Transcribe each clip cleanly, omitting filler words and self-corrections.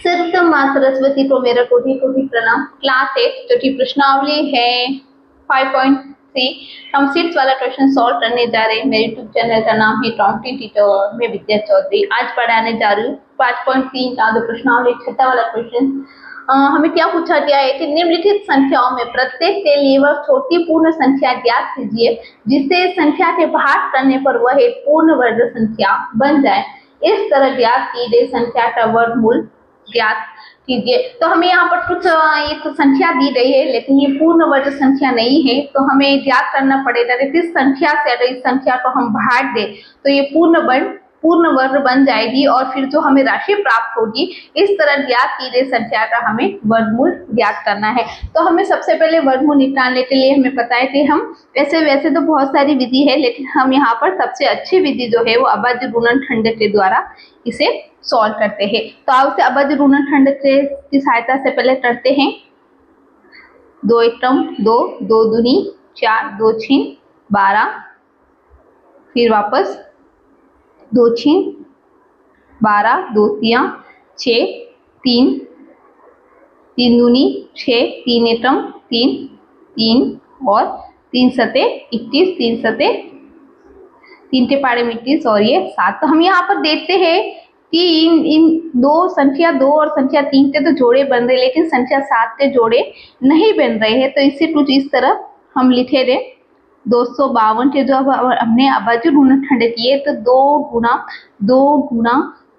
सिर्फ माँ सरस्वती को मेरा कोटि कोटि प्रणाम। क्लास 8 जो कि प्रश्नावली है 5.3 हम सीट्स वाला क्वेश्चन सॉल्व करने जा रहे हैं। मेरे यूट्यूब चैनल का नाम है टॉन्टी टीचर और मैं विद्या चौधरी। आज पढ़ाने जा रही हूँ 5.3 का जो प्रश्नावली छठा वाला क्वेश्चन। हमें क्या पूछा गया है कि निम्नलिखित संख्याओं में प्रत्येक के लिए वह छोटी पूर्ण संख्या ज्ञात कीजिए जिससे संख्या के भाग करने पर वह एक पूर्ण वर्ग संख्या बन जाए। इस तरह ज्ञात की गई संख्या का वर्गमूल ज्ञात कीजिए। तो हमें यहाँ पर कुछ एक संख्या दी गई है लेकिन ये पूर्ण वर्ग संख्या नहीं है, तो हमें ज्ञात करना पड़ेगा कि किस संख्या से अगर इस संख्या को हम भाग दें तो ये पूर्ण वर्ग बन जाएगी और फिर जो हमें राशि प्राप्त होगी। इस तरह ज्ञात की गई संख्या का हमें वर्गमूल ज्ञात करना है। तो हमें सबसे पहले वर्गमूल निकालने के लिए हमें पता है कि हम वैसे तो बहुत सारी विधि है, लेकिन हम यहाँ पर सबसे अच्छी विधि जो है वो अभाज्य गुणनखंड के द्वारा इसे सॉल्व करते हैं। तो आप उसे अभाज्य गुणनखंड की सहायता से पहले करते हैं। 2 एकम 2, 2 दूनी 4, 2 छीन 12, फिर वापस 2 छीन 12, 2 तिया 6, 3, 3 दूनी 6, 3 एकम 3, 3 और 3 सते 21, 3 सते 3 के पाड़े में 21 और ये 7। तो हम यहाँ पर देखते हैं कि इन दो संख्या 2 और संख्या 3 के तो जोड़े बन रहे, लेकिन संख्या 7 के जोड़े नहीं बन रहे हैं। तो इसे कुछ इस तरह हम लिखे थे 252 के जो हमने अभाज्य गुणनखंड किए तो 2 गुणा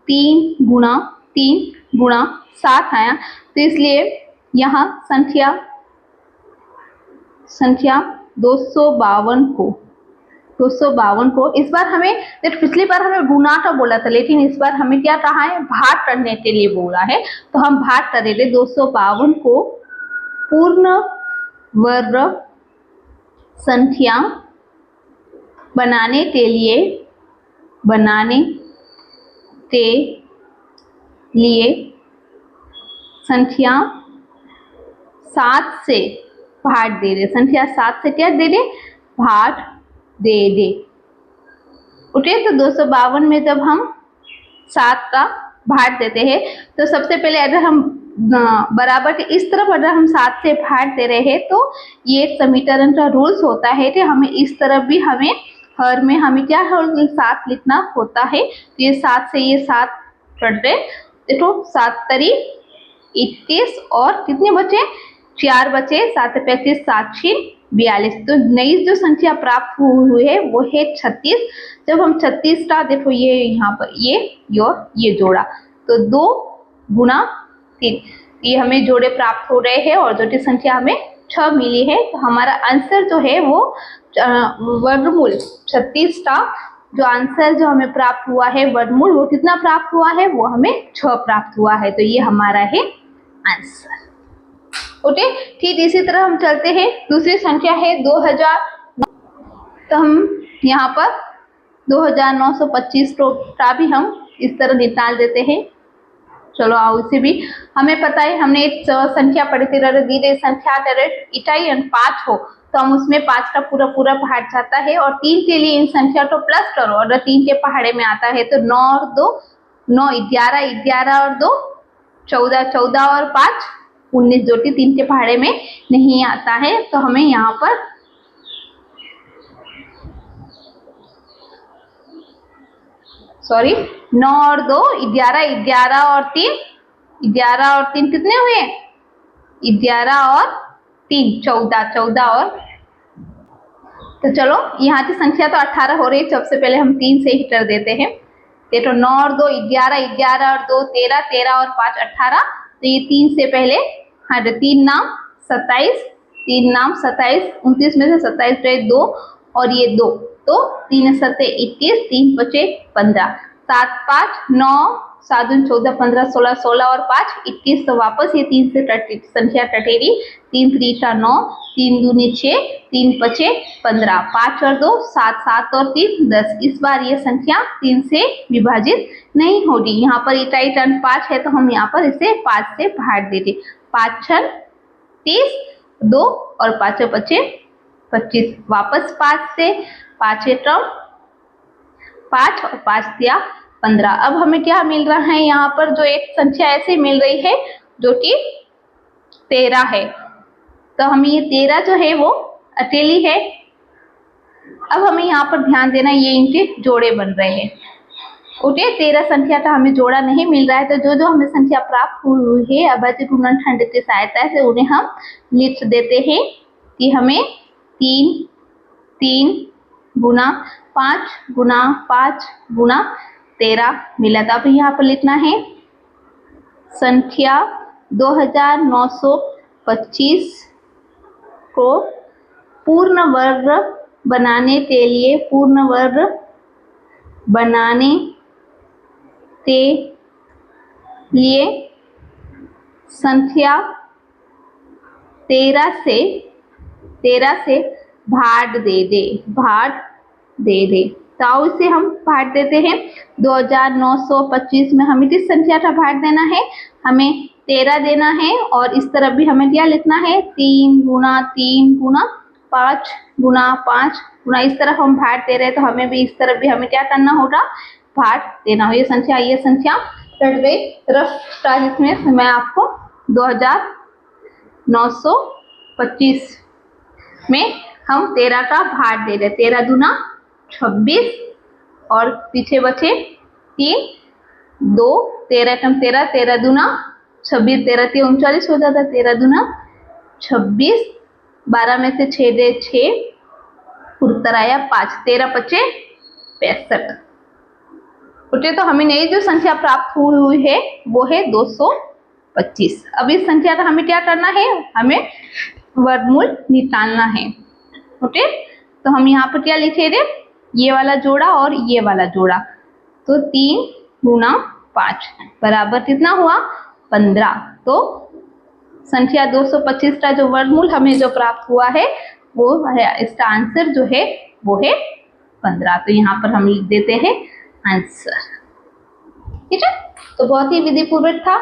3 गुणा 3 गुणा 7 आया। तो इसलिए यहाँ संख्या 252 को इस बार हमें, पिछली बार हमें गुणा का बोला था लेकिन इस बार हमें क्या कहा है, भाग करने के लिए बोला है। तो हम भाग करेंगे 252 को पूर्ण वर्ग संख्या बनाने के लिए संख्या 7 से भाग दे दे। संख्या 7 से क्या दे दे, भाग दे दे। उठे तो 252 में जब हम 7 का भाग देते हैं तो सबसे पहले अगर हम बराबर के इस तरफ अगर हम 7 से भाग दे रहे हैं तो ये समीकरण का रूल्स होता है कि हमें इस तरफ भी हमें हर में हमें क्या 7 लिखना होता है। तो ये 7 से ये 7 कट दे, देखो 7 तरी 21 और कितने बचे, 4 बचे, 7 35 7 6 42। तो नई जो संख्या प्राप्त हुई है वो है 36। जब हम 36 का देखो ये यहाँ पर ये जोड़ा तो 2 गुणा 3 ये हमें जोड़े प्राप्त हो रहे हैं और जो की संख्या हमें 6 मिली है। तो हमारा आंसर जो है वो वर्गमूल 36 का जो आंसर जो हमें प्राप्त हुआ है वर्गमूल वो कितना प्राप्त हुआ है, वो हमें 6 प्राप्त हुआ है। तो ये हमारा है आंसर। ओके, ठीक इसी तरह हम चलते हैं। दूसरी संख्या है 2000। तो हम यहाँ पर 2925 का भी हम इस तरह निकाल देते हैं। चलो आओ, इसे भी हमें पता है, हमने एक संख्या पढ़ी थी, दी गई संख्या इकाई 5 हो तो हम उसमें 5 का पूरा पहाड़ जाता है और 3 के लिए इन संख्या को प्लस करो। अगर 3 के पहाड़े में आता है तो 9 और 2 9 11 11 और 2 14 14 और 5 19 जो कि 3 के पहाड़े में नहीं आता है। तो हमें यहाँ पर सॉरी 9 और 2 11 11 और 3 11 और 3 कितने हुए, 11 और 3 14 14 और, तो चलो यहाँ की संख्या तो 18 हो रही है। सबसे पहले हम 3 से ही कर देते हैं। देखो 9 और 2 11 11 और 2 13 13 और 5 18। तो ये 3 से पहले हाँ 3 नाम 27, 3 नाम 27, 29 में से 27 रहे 2 और ये 2 तो 3 सते 21, 3 बचे 15, 7 5 9 7 14 15 16 16 और 5 21। तो वापस ये 3 से संख्या कटेगी, 3 3 का 9, 3 दूनी 6, 3 बचे 15, 5 और 2 7 7 और 3 10। इस बार ये संख्या 3 से विभाजित नहीं होगी। यहाँ पर इकाई टर्न 5 है तो हम यहाँ पर इसे 5 से भाग देंगे। 5 6 30, 2 और 5 बचे 25। वापस 5 से 5 टर्म 5 और 5 दिया 15। अब हमें क्या मिल रहा है, यहाँ पर जो एक संख्या ऐसे मिल रही है जो कि 13 है, तो हमें ये 13 जो है वो अकेली है। अब हमें यहाँ पर ध्यान देना, ये इनके जोड़े बन रहे हैं। ओके, 13 संख्या का हमें जोड़ा नहीं मिल रहा है, तो जो जो हमें संख्या प्राप्त हुई है अभाज्य गुणनखंड की सहायता से उन्हें हम लिख देते हैं कि हमें 3 गुना 5 गुना 5 गुना 13 मिला था। अब यहाँ पर लिखना है संख्या 2925 को पूर्ण वर्ग बनाने के लिए संख्या 13 से भाग दे दे। तो इसे हम भाग देते हैं। 2925 में हमें किस संख्या का भाग देना है, हमें 13 देना है, और इस तरफ भी हमें क्या लिखना है, 3 गुना 5 गुना 5 गुना, इस तरफ हम भाग दे रहे हैं तो हमें भी इस तरफ भी हमें क्या करना होगा, भाग देना हो। ये संख्या रफ स्टाइल में मैं आपको 2925 में हम 13 का भाग दे रहे, 13 दूना 26 और पीछे बचे 3 2 13 13 13 दूना 26 13 3 39 हो जाता, 13 दूना 26, 12 में से 6 दे 6, उत्तर आया 5, 13 पचे 65। ओके, तो हमें नई जो संख्या प्राप्त हुई है वो है 225। अब इस संख्या का हमें क्या करना है, हमें वर्गमूल निकालना है। ओके, तो हम यहाँ पर क्या लिखेंगे, ये वाला जोड़ा और ये वाला जोड़ा, तो 3 गुना 5 बराबर कितना हुआ, 15। तो संख्या 225 का जो वर्गमूल हमें जो प्राप्त हुआ है वो है, इसका आंसर जो है वो है 15। तो यहाँ पर हम लिख देते हैं आंसर। ठीक है, तो बहुत ही विधिपूर्वक था।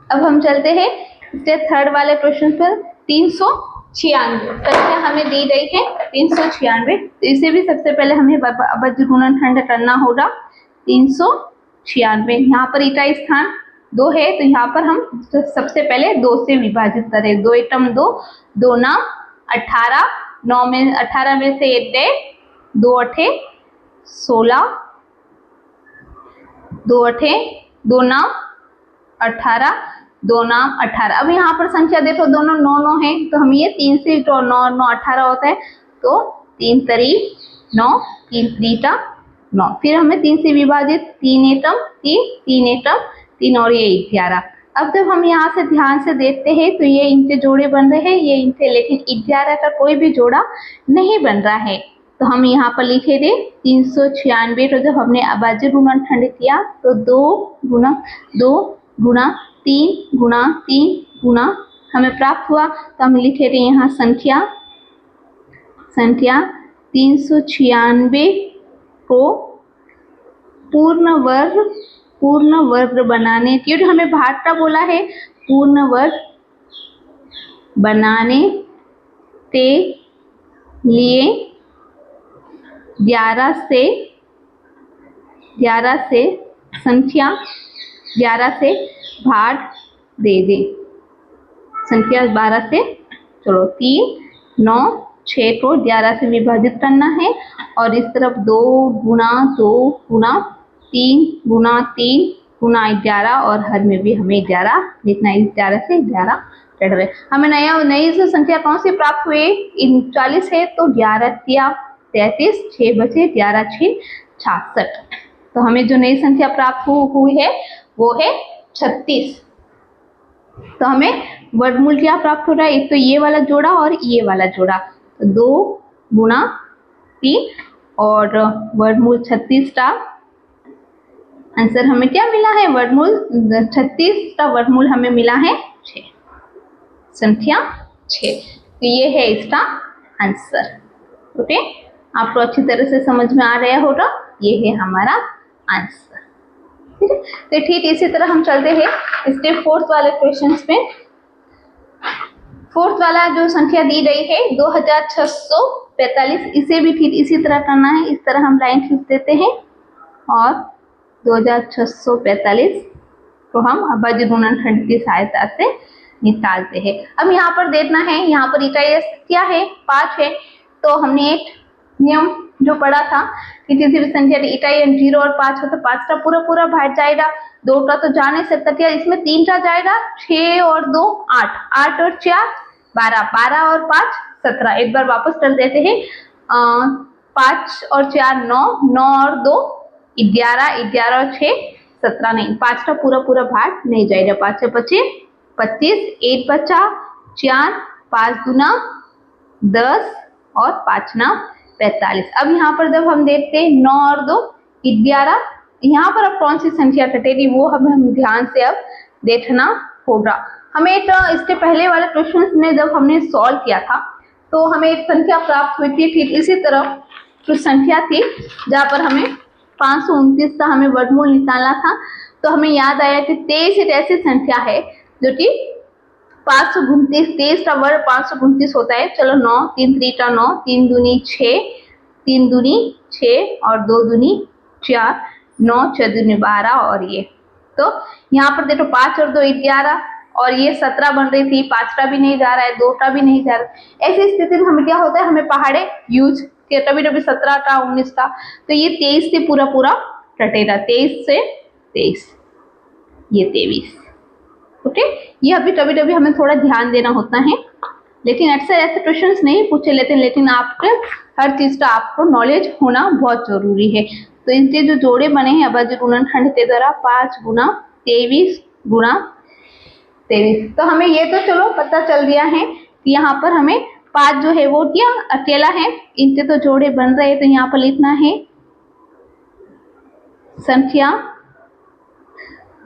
अब हम चलते हैं इसके थर्ड वाले प्रश्न पर। 396 संख्या हमें दी गई है 396, तो इसे भी सबसे पहले हमें अभाज्य गुणनखंड करना होगा। 396 यहाँ पर इकाई स्थान 2 है, तो यहाँ पर हम सबसे पहले 2 से विभाजित करें। 2 एकम 2, 2 नाम 18, 9 में 18 में से 1 गए, 2 अठे 16, 2 अठे 2 नाम 18, 2 नाम 18। अब यहाँ पर संख्या देखो दोनों 9 9 है, तो हम ये 3 से 9 9 18 होता है, तो 3 तरी 9, 3 त्रिका 9, फिर हमें 3 से विभाजित 3 एकम 3, 3 एकम 3 और ये 11। अब जब हम यहाँ से ध्यान से देखते हैं तो ये इनके जोड़े बन रहे हैं, ये इनसे, लेकिन 11 का कोई भी जोड़ा नहीं बन रहा है। तो हम यहाँ पर लिखे थे 396, तो जब हमने अभाज्य गुणनखंड किया तो 2 गुना 3 गुना हमें प्राप्त हुआ, तो हम लिखे थे यहाँ संख्या 396 को पूर्ण वर्ग बनाने, क्योंकि हमें भाग का बोला है, पूर्ण वर्ग बनाने के लिए 11 से संख्या 11 से भाग दे दे। संख्या 12 से, चलो 3 9 6 को 11 से विभाजित करना है, और इस तरफ 2 गुना 3 गुना 11, और हर में भी हमें 11 लिखना है। 11 से 11 कट रहे। हमें नई जो संख्या कौन सी प्राप्त हुई, 39 है, तो 11 या 33, 6 बचे 11 6 66। तो हमें जो नई संख्या प्राप्त हुई है वो है 36। तो हमें वर्गमूल क्या प्राप्त हो रहा है, एक तो ये वाला जोड़ा और ये वाला जोड़ा, तो 2 गुना 3 और वर्गमूल 36 का आंसर हमें क्या मिला है, वर्गमूल 36 का वर्गमूल हमें मिला है 6, संख्या 6। तो ये है इसका आंसर। ओके, आपको अच्छी तरह से समझ में आ रहा होगा, ये है हमारा आंसर। ठीक है, तो ठीक इसी तरह हम चलते हैं इसके फोर्थ वाले क्वेश्चंस में। फोर्थ वाला जो संख्या दी गई है 2645, इसे भी ठीक इसी तरह करना है। इस तरह हम लाइन खींच देते हैं और 2645 को हम अभाज्य गुणनखंड की सहायता से निकालते हैं। अब यहाँ पर देखना है, यहाँ पर ईटाई क्या है, 5 है। तो हमने एक नियम जो पढ़ा था कि किसी भी संख्या की ईटाई 0 और 5 हो तो 5 का पूरा पूरा भाग जाएगा, 2 का तो जा नहीं सकता, क्या इसमें 3 का जाएगा, 6 और 2 8, 8 और 4 12, 12 और 5 17। एक बार वापस कर देते हैं, 5 और 4 9, 9 और 2 11, 11 और 6 17 नहीं, 5 का पूरा पूरा भाग नहीं जाएगा। 5 से 25 25, 1 बचा 4, 5 गुना 10 और 5 ना 45। अब यहाँ पर जब हम देखते हैं 9 और 2 11, यहाँ पर अब कौन सी संख्या कटेगी वो हमें ध्यान से अब देखना होगा। हमें एक इसके पहले वाले क्वेश्चन में जब हमने सॉल्व किया था तो हमें एक संख्या प्राप्त हुई थी, ठीक इसी तरह कुछ संख्या थी जहाँ पर हमें 529 का हमें वर्गमूल निकालना था। तो हमें याद आया कि 23 एक ऐसी संख्या है जो कि 529, 23 का वर्ग 529 होता है। चलो 9, 3 3 का 9, 3 दूनी 6, 3 दूनी 6 और 2 दूनी 4, 9 6 दूनी 12 और ये। तो यहाँ पर देखो 5 और 2 11 और ये 17 बन रही थी, 5 का भी नहीं जा रहा है, 2 का भी नहीं जा रहा है। ऐसी स्थिति में हमें क्या होता है, हमें पहाड़े यूज के कभी कभी 17 का 19 का, तो ये 23 से पूरा पूरा कटेगा, 23 से 23 ये 23। ओके, ये अभी कभी कभी हमें थोड़ा ध्यान देना होता है, लेकिन अक्सर ऐसे क्वेश्चंस नहीं पूछे लेते, लेकिन आपके हर चीज का आपको नॉलेज होना बहुत जरूरी है। तो इनके जो जोड़े बने हैं अभाज्य गुणनखंड के द्वारा 5 गुना 23 गुना 23, तो हमें ये तो चलो पता चल गया है कि यहाँ पर हमें 5 जो है वो क्या अकेला है, इनके तो जोड़े बन रहे हैं। तो यहाँ पर लिखना है संख्या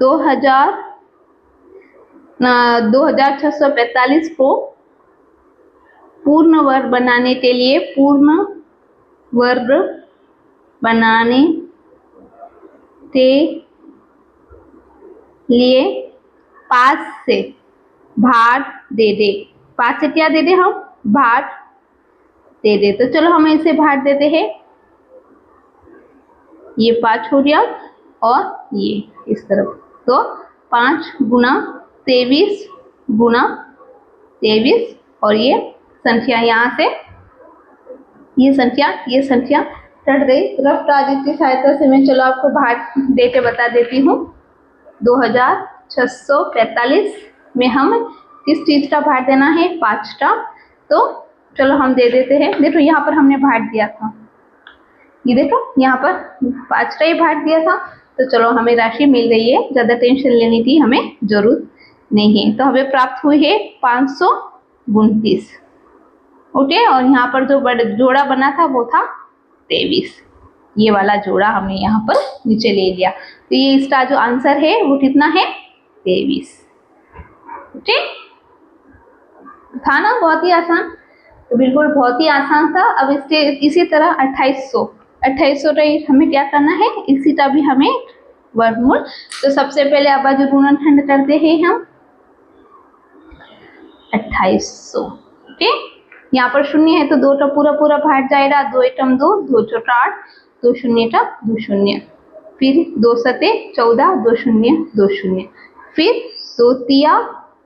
2645 को पूर्ण वर्ग बनाने के लिए, पूर्ण वर्ग बनाने के लिए 5 से भाग दे दे। 5 से क्या दे दे, हम भाग दे दे। तो चलो हम इसे भाग देते हैं, ये 5 हो गया और ये इस तरफ, तो 5 गुना 23 गुना 23 और ये संख्या यहाँ से ये संख्या कट गई। रफ तारीख की सहायता से मैं चलो आपको भाग दे के बता देती हूँ। 2645 में हम किस चीज का भाग देना है, 5 का। तो चलो हम दे देते हैं। देखो यहाँ पर हमने भाग दिया था, ये देखो यहाँ पर 5 का ही भाग दिया था। तो चलो हमें राशि मिल गई है, ज्यादा टेंशन लेने की हमें जरूरत नहीं है। तो हमें प्राप्त हुई है 529। ओके, और यहाँ पर जो जोड़ा बना था वो था 23, ये वाला जोड़ा हमने यहाँ पर नीचे ले लिया। तो ये इसका जो आंसर है वो कितना है, 23। ओके, था ना बहुत ही आसान, तो बिल्कुल बहुत ही आसान था। अब इसके इसी तरह 2800 का हमें क्या करना है, इसी का भी हमें वर्गमूल। तो सबसे पहले अभाज्य गुणनखंड करते हैं हम 2800। ओके, यहाँ पर 0 है तो 2 का पूरा पूरा भाग जाएगा, 2 एकम 2, 2 चौका 8, 2 शून्य का 2 शून्य, फिर 2 सते 14, 2 शून्य 2 शून्य, फिर 2 तिया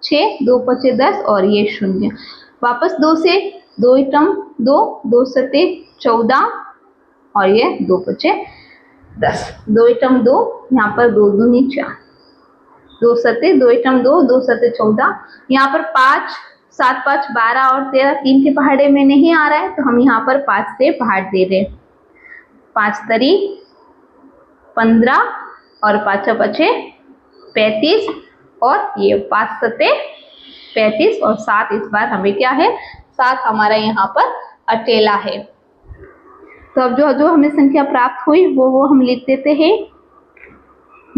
6, 2 पचे 10 और ये 0, वापस 2 से 2 एकम 2, 2 सते 14 और ये 2 पचे 10, 2 एकम 2, यहाँ पर 2 दूनी 4, 2 सते 2 एकम 2, 2 सते 14, यहाँ पर 5 7 5 12 और 13 3 के पहाड़े में नहीं आ रहा है, तो हम यहाँ पर 5 से भाग दे रहे। 5 तरी 15 और 5 पचे 35 और ये 5 सते 35 और 7 इस बार हमें क्या है, 7 हमारा यहाँ पर अकेला है। तो अब जो हमें संख्या प्राप्त हुई वो हम लिख देते हैं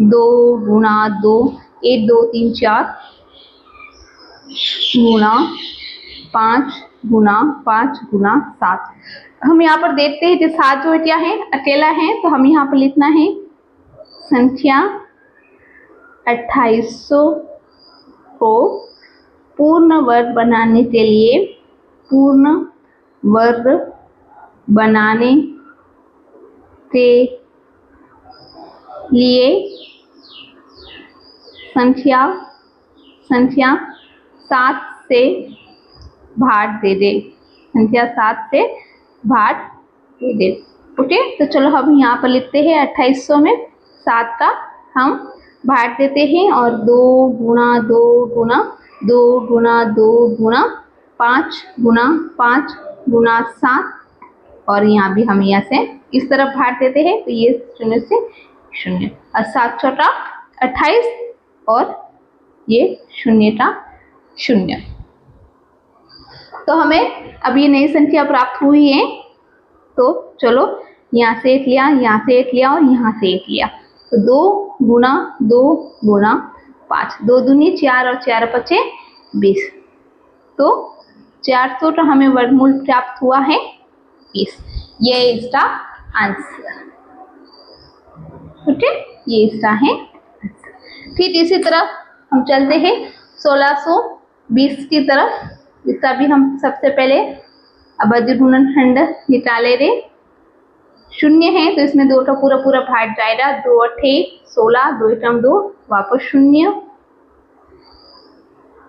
2 गुना 2, 1 2 3 4 गुना 5 गुना 5 गुना 7। हम यहाँ पर देखते हैं कि 7 जो क्या है अकेला है, तो हम यहाँ पर लिखना है संख्या 2800 को पूर्ण वर्ग बनाने के लिए, पूर्ण वर्ग बनाने के लिए संख्या 7 से भाग दे दे, संख्या 7 से भाग दे दे। ओके, तो चलो हम यहाँ पर लिखते हैं 2800 में 7 का हम भाग देते हैं और 2 गुना 2 गुना 2 गुना 2 गुना 5 गुना 5 गुना 7 और यहाँ भी हम यहाँ से इस तरफ भाग देते हैं, तो ये 0 से 0 और 7 चौटा 28 और ये 0 का 0। तो हमें अब ये नई संख्या प्राप्त हुई है, तो चलो यहाँ से 1 लिया, यहाँ से 1 लिया और यहाँ से 1 लिया, तो 2 गुना 2 गुना 5, 2 दूनी 4 और 4 पचे 20, तो 400 का हमें वर्गमूल प्राप्त हुआ है 20। ये इसका आंसर। ओके, ये इसका है। फिर इसी तरह हम चलते हैं 1620 की तरफ। इसका भी हम सबसे पहले अवधि गुणनखंड निकाले रे। 0 है तो इसमें 2 का पूरा पूरा भाग जाएगा, 2 अठे 16, 2 एकम 2 वापस 0,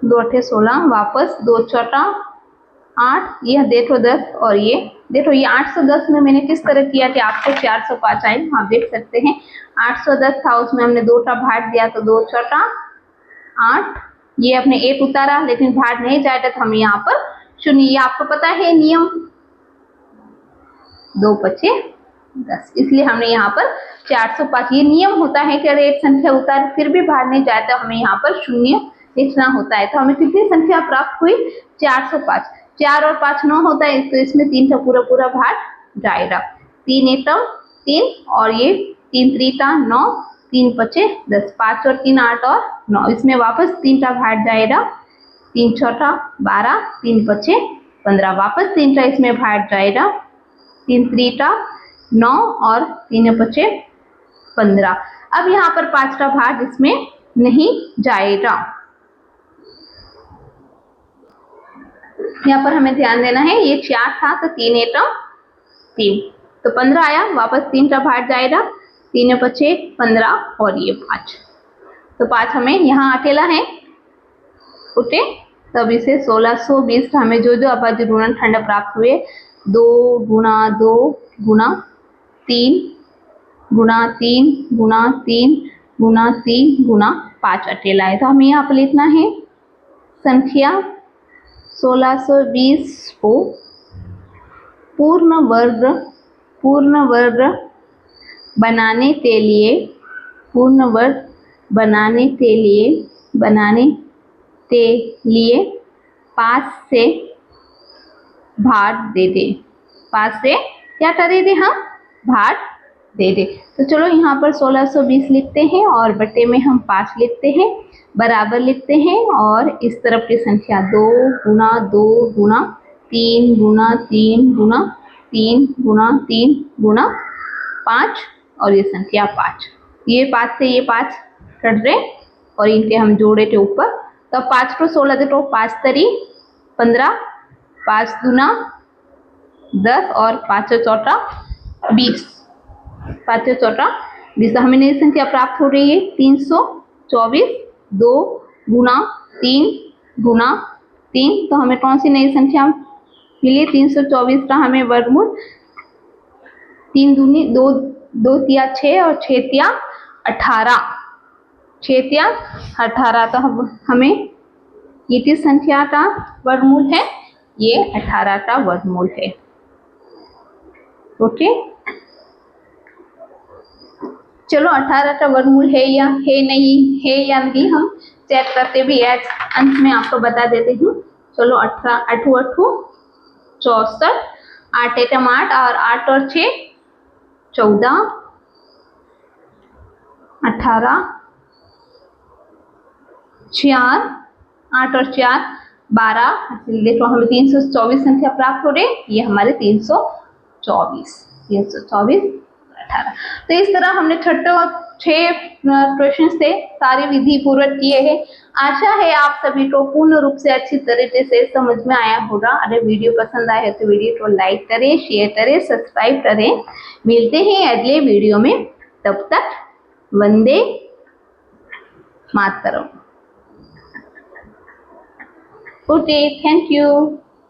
2 अठे 16 वापस 2 चौटा 8, यह देखो 10 और ये देखो ये 810 में मैंने किस तरह किया कि आपको 405 आए, आप देख सकते हैं 810 था, उसमें हमने 2 का भाग दिया तो 2 चौटा 8, ये अपने 1 उतारा लेकिन भाग नहीं जाएगा तो हम यहाँ पर 0, ये आपको पता है नियम 2 पचे 10, इसलिए हमने यहाँ पर 405, ये नियम होता है कि अगर एक संख्या उतार फिर भी भाग नहीं जाए तो हमें यहाँ पर 0 लिखना होता है। तो हमें कितनी संख्या प्राप्त हुई 405, 4 और 5 9 होता है, तो इसमें 3 का पूरा पूरा भाग जाएगा, 3 एकम 3 और ये 3 त्रिका 9, 3 पचे 10, 5 और 3 8 और 9, इसमें वापस 3 का भाग जाएगा, 3 चौथा 12, 3 पचे 15, वापस 3 का इसमें भाग जाएगा, 3 त्रिका 9 और 3 पचे 15। अब यहाँ पर 5 का भाग इसमें नहीं जाएगा, यहाँ पर हमें ध्यान देना है, ये 4 था तो 3 एकम 3, तो 15 आया, वापस 3 का भाग जाएगा, 3 पचे 15 और ये 5, तो 5 हमें यहाँ अकेला है। ओके, तब इसे 1620 हमें जो जो अवधि गुणनखंड प्राप्त हुए 2 गुना 2 गुना 3 गुना 3 गुना 3 गुना 3 गुना 5 अकेला है, तो हमें यहाँ पर लिखना है संख्या 1620 को पूर्ण वर्ग बनाने के लिए पूर्ण वर्ग बनाने के लिए 5 से भाग दे दे, 5 से क्या करे दे हम भाग दे दे। तो चलो यहाँ पर 1620 लिखते हैं और बटे में हम 5 लिखते हैं, बराबर लिखते हैं और इस तरफ की संख्या 2 गुना 2 गुना 3 गुना 3 गुना 3 गुना 3 गुना 5 और ये संख्या 5, ये 5 से ये 5 कट रहे और इनके हम जोड़े थे ऊपर, तो 5 को 16 देखो 5 तरी 15, 5 दूना 10 और 5 चौथा 20, 5 चौथा 20, हमें नई संख्या प्राप्त हो रही है 324, 2 गुना 3 गुना 3, तो हमें कौन सी नई संख्या मिली 324 का हमें वर्गमूल, 3 दूनी 2 2 तिया 6 और 6 तिया 18, 6 तिया 18, तो हमें ये किस संख्या का वर्गमूल है, ये 18 का वर्गमूल है। ओके, चलो 18 का वर्गमूल है या नहीं हम चेक करते भी है, अंत में आपको बता देते हूँ। चलो 18 8 64, 8 एकम 8 और 8 और 6 14, 18, 4 8 और 4 12, देखो हमें 324 संख्या प्राप्त हो रही, ये हमारे 324 18। तो इस तरह हमने 6 क्वेश्चन थे, सारे विधि पूर्वक किए हैं। आशा है आप सभी को पूर्ण रूप से अच्छी तरीके से समझ में आया होगा। अगर वीडियो पसंद आए तो वीडियो को लाइक करें, शेयर करें, सब्सक्राइब करें। मिलते हैं अगले वीडियो में, तब तक Vande Mataram. Good day, thank you.